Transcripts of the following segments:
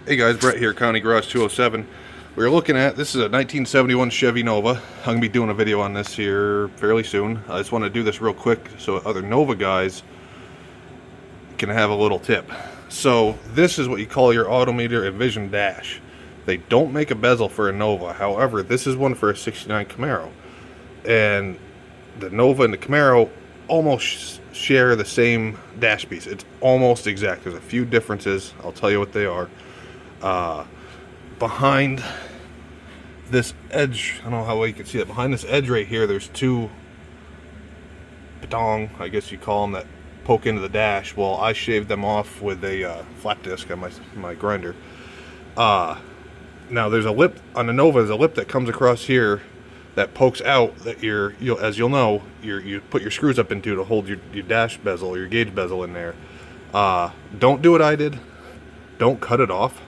Hey guys, Brett here, County Garage 207. We're looking at, this is a 1971 Chevy Nova. I'm going to be doing a video on this here fairly soon. I just want to do this real quick so other Nova guys can have a little tip. So this is what you call your Autometer Invision dash. They don't make a bezel for a Nova. However, this is one for a 69 Camaro. And the Nova and the Camaro almost share the same dash piece. It's almost exact. There's a few differences. I'll tell you what they are. Behind this edge, I don't know how well you can see it, behind this edge right here, there's two petong, I guess you call them, that poke into the dash. Well, I shaved them off with a flat disc on my grinder. Now there's a lip on the Nova. There's a lip that comes across here that pokes out that as you'll know, you put your screws up into to hold your dash bezel, your gauge bezel in there. Don't do what I did. Don't cut it off.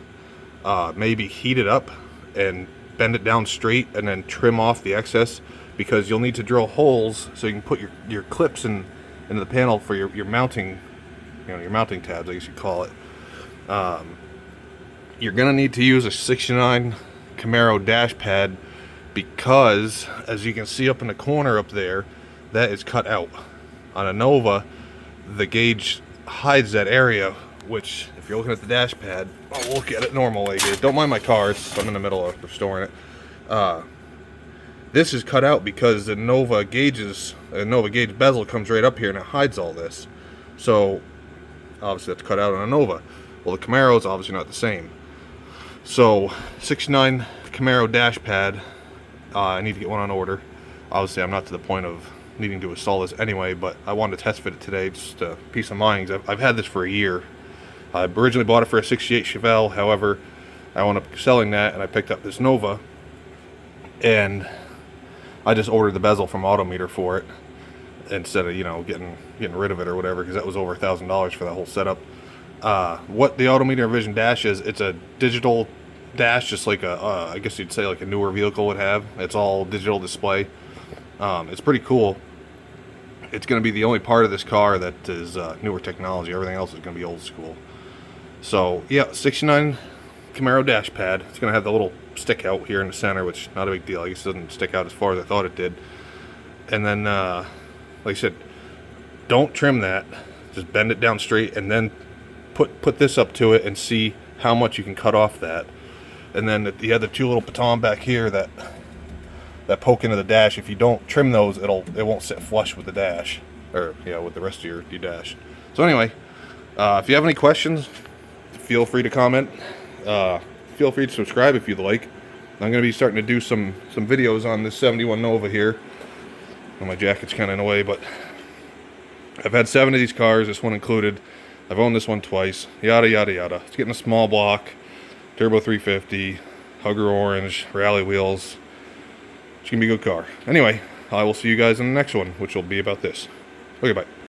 Maybe heat it up and bend it down straight and then trim off the excess, because you'll need to drill holes so you can put your clips into the panel for your mounting, your mounting tabs, I guess you call it. You're gonna need to use a 69 Camaro dash pad, because as you can see up in the corner up there, that is cut out. On a Nova, the gauge hides that area, which if you're looking at the dash pad, I'll look at it normally. Don't mind my cars, I'm in the middle of restoring it. This is cut out because the Nova gauge bezel comes right up here and it hides all this. So obviously that's cut out on a Nova. Well, the Camaro is obviously not the same. So 69 Camaro dash pad, I need to get one on order. Obviously I'm not to the point of needing to install this anyway, but I wanted to test fit it today, just peace of mind. I've had this for a year. I originally bought it for a 68 Chevelle. However, I wound up selling that and I picked up this Nova, and I just ordered the bezel from Autometer for it instead of getting rid of it or whatever, because that was over $1,000 for that whole setup. What the Autometer Invision dash is, it's a digital dash, just like I guess you'd say like a newer vehicle would have. It's all digital display. It's pretty cool. It's going to be the only part of this car that is newer technology. Everything else is going to be old school. So yeah, 69 Camaro dash pad. It's going to have the little stick out here in the center, which not a big deal. I guess it doesn't stick out as far as I thought it did. And then, like I said, don't trim that. Just bend it down straight, and then put this up to it and see how much you can cut off that. And then the other two little batons back here that poke into the dash, if you don't trim those, it won't sit flush with the dash, or with the rest of your dash. So anyway, if you have any questions, feel free to comment. Feel free to subscribe if you'd like. I'm going to be starting to do some videos on this 71 Nova here. Well, my jacket's kind of in the way, but I've had 7 of these cars, this one included. I've owned this one twice, yada yada yada. It's getting a small block, turbo 350, Hugger orange, rally wheels. It's going to be a good car. Anyway, I will see you guys in the next one, which will be about this. Okay, bye.